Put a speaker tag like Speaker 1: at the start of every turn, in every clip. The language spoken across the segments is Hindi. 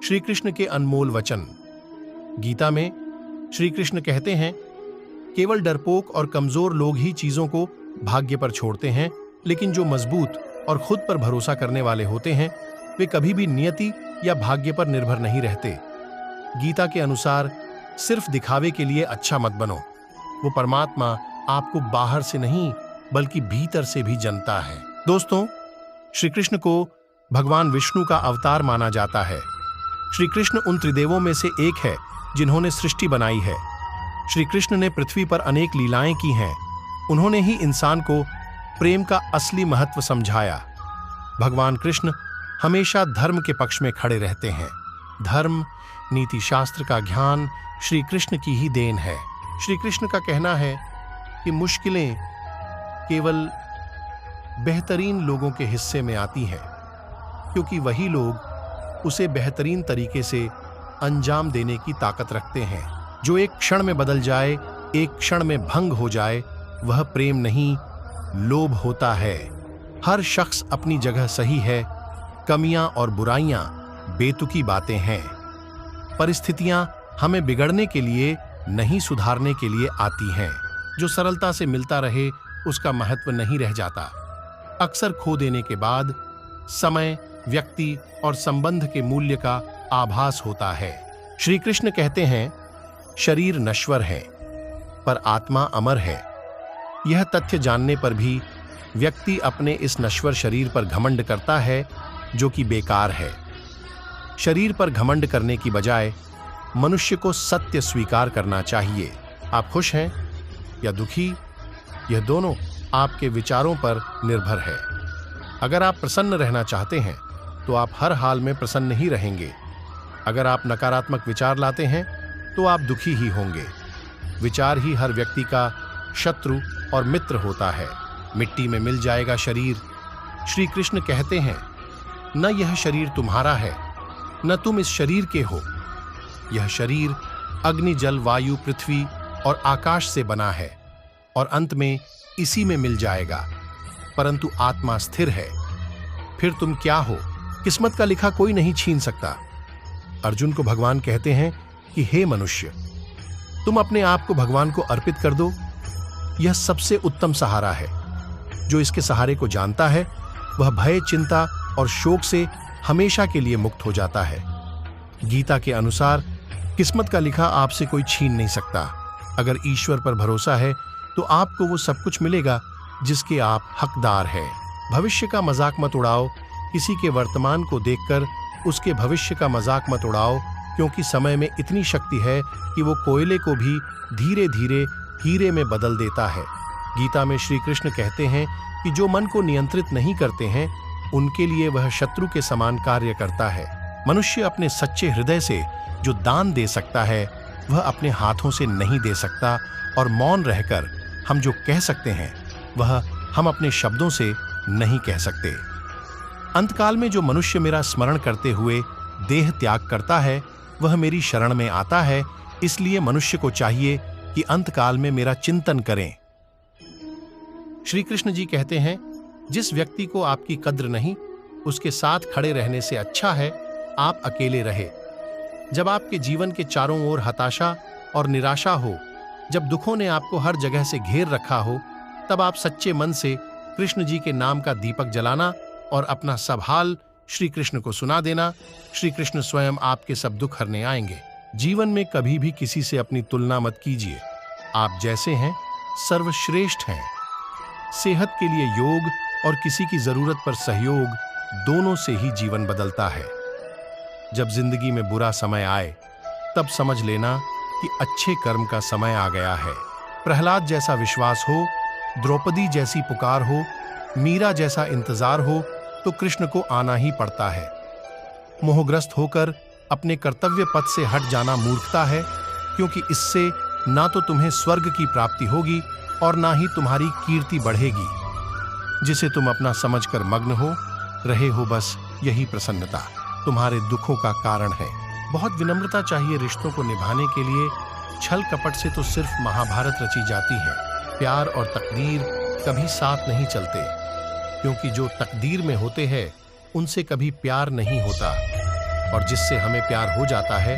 Speaker 1: श्री कृष्ण के अनमोल वचन। गीता में श्री कृष्ण कहते हैं, केवल डरपोक और कमजोर लोग ही चीजों को भाग्य पर छोड़ते हैं, लेकिन जो मजबूत और खुद पर भरोसा करने वाले होते हैं वे कभी भी नियति या भाग्य पर निर्भर नहीं रहते। गीता के अनुसार सिर्फ दिखावे के लिए अच्छा मत बनो। वो परमात्मा आपको बाहर से नहीं बल्कि भीतर से भी जानता है। दोस्तों, श्री कृष्ण को भगवान विष्णु का अवतार माना जाता है। श्री कृष्ण उन त्रिदेवों में से एक है जिन्होंने सृष्टि बनाई है। श्री कृष्ण ने पृथ्वी पर अनेक लीलाएं की हैं। उन्होंने ही इंसान को प्रेम का असली महत्व समझाया। भगवान कृष्ण हमेशा धर्म के पक्ष में खड़े रहते हैं। धर्म, नीति शास्त्र का ज्ञान श्री कृष्ण की ही देन है। श्री कृष्ण का कहना है कि मुश्किलें केवल बेहतरीन लोगों के हिस्से में आती हैं, क्योंकि वही लोग उसे बेहतरीन तरीके से अंजाम देने की ताकत रखते हैं। जो एक क्षण में बदल जाए, एक क्षण में भंग हो जाए, वह प्रेम नहीं, लोभ होता है। हर शख्स अपनी जगह सही है। कमियां और बुराइयां बेतुकी बातें हैं। परिस्थितियां हमें बिगड़ने के लिए नहीं, सुधारने के लिए आती हैं। जो सरलता से मिलता रहे उसका महत्व नहीं रह जाता। अक्सर खो देने के बाद समय, व्यक्ति और संबंध के मूल्य का आभास होता है। श्री कृष्ण कहते हैं, शरीर नश्वर है पर आत्मा अमर है। यह तथ्य जानने पर भी व्यक्ति अपने इस नश्वर शरीर पर घमंड करता है, जो कि बेकार है। शरीर पर घमंड करने की बजाय मनुष्य को सत्य स्वीकार करना चाहिए। आप खुश हैं या दुखी, यह दोनों आपके विचारों पर निर्भर है। अगर आप प्रसन्न रहना चाहते हैं तो आप हर हाल में प्रसन्न ही रहेंगे। अगर आप नकारात्मक विचार लाते हैं तो आप दुखी ही होंगे। विचार ही हर व्यक्ति का शत्रु और मित्र होता है। मिट्टी में मिल जाएगा शरीर। श्री कृष्ण कहते हैं, न यह शरीर तुम्हारा है, न तुम इस शरीर के हो। यह शरीर अग्नि, जल, वायु, पृथ्वी और आकाश से बना है और अंत में इसी में मिल जाएगा। परंतु आत्मा स्थिर है। फिर तुम क्या हो? किस्मत का लिखा कोई नहीं छीन सकता। अर्जुन को भगवान कहते हैं कि हे मनुष्य, तुम अपने आप को भगवान को अर्पित कर दो। यह सबसे उत्तम सहारा है। जो इसके सहारे को जानता है वह भय, चिंता और शोक से हमेशा के लिए मुक्त हो जाता है। गीता के अनुसार किस्मत का लिखा आपसे कोई छीन नहीं सकता। अगर ईश्वर पर भरोसा है तो आपको वो सब कुछ मिलेगा जिसके आप हकदार हैं। भविष्य का मजाक मत उड़ाओ। किसी के वर्तमान को देखकर उसके भविष्य का मजाक मत उड़ाओ, क्योंकि समय में इतनी शक्ति है कि वो कोयले को भी धीरे धीरे हीरे में बदल देता है। गीता में श्री कृष्ण कहते हैं कि जो मन को नियंत्रित नहीं करते हैं उनके लिए वह शत्रु के समान कार्य करता है। मनुष्य अपने सच्चे हृदय से जो दान दे सकता है वह अपने हाथों से नहीं दे सकता, और मौन रहकर हम जो कह सकते हैं वह हम अपने शब्दों से नहीं कह सकते। अंतकाल में जो मनुष्य मेरा स्मरण करते हुए देह त्याग करता है वह मेरी शरण में आता है। इसलिए मनुष्य को चाहिए कि अंतकाल में मेरा चिंतन करें। श्री कृष्ण जी कहते हैं, जिस व्यक्ति को आपकी कद्र नहीं, उसके साथ खड़े रहने से अच्छा है आप अकेले रहे। जब आपके जीवन के चारों ओर हताशा और निराशा हो, जब दुखों ने आपको हर जगह से घेर रखा हो, तब आप सच्चे मन से कृष्ण जी के नाम का दीपक जलाना और अपना सब हाल श्री कृष्ण को सुना देना। श्री कृष्ण स्वयं आपके सब दुख हरने आएंगे। जीवन में कभी भी किसी से अपनी तुलना मत कीजिए। आप जैसे हैं सर्वश्रेष्ठ हैं। सेहत के लिए योग और किसी की जरूरत पर सहयोग, दोनों से ही जीवन बदलता है। जब जिंदगी में बुरा समय आए तब समझ लेना कि अच्छे कर्म का समय आ गया है। प्रहलाद जैसा विश्वास हो, द्रौपदी जैसी पुकार हो, मीरा जैसा इंतजार हो तो कृष्ण को आना ही पड़ता है। मोहग्रस्त होकर अपने कर्तव्य पथ से हट जाना मूर्खता है, क्योंकि इससे ना तो तुम्हें स्वर्ग की प्राप्ति होगी और ना ही तुम्हारी कीर्ति बढ़ेगी। जिसे तुम अपना समझकर मग्न हो रहे हो, बस यही प्रसन्नता तुम्हारे दुखों का कारण है। बहुत विनम्रता चाहिए रिश्तों को निभाने के लिए। छल कपट से तो सिर्फ महाभारत रची जाती है। प्यार और तकदीर कभी साथ नहीं चलते, क्योंकि जो तकदीर में होते हैं उनसे कभी प्यार नहीं होता, और जिससे हमें प्यार हो जाता है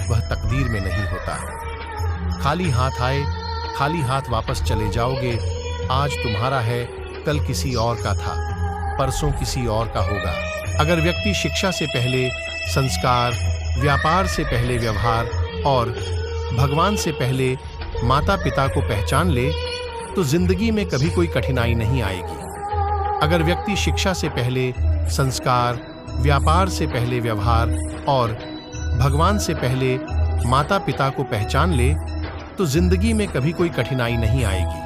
Speaker 1: वह तकदीर में नहीं होता। खाली हाथ आए खाली हाथ वापस चले जाओगे। आज तुम्हारा है, कल किसी और का था, परसों किसी और का होगा। अगर व्यक्ति शिक्षा से पहले संस्कार, व्यापार से पहले व्यवहार और भगवान से पहले माता पिता को पहचान ले तो जिंदगी में कभी कोई कठिनाई नहीं आएगी। अगर व्यक्ति शिक्षा से पहले संस्कार, व्यापार से पहले व्यवहार और भगवान से पहले माता पिता को पहचान ले तो जिंदगी में कभी कोई कठिनाई नहीं आएगी।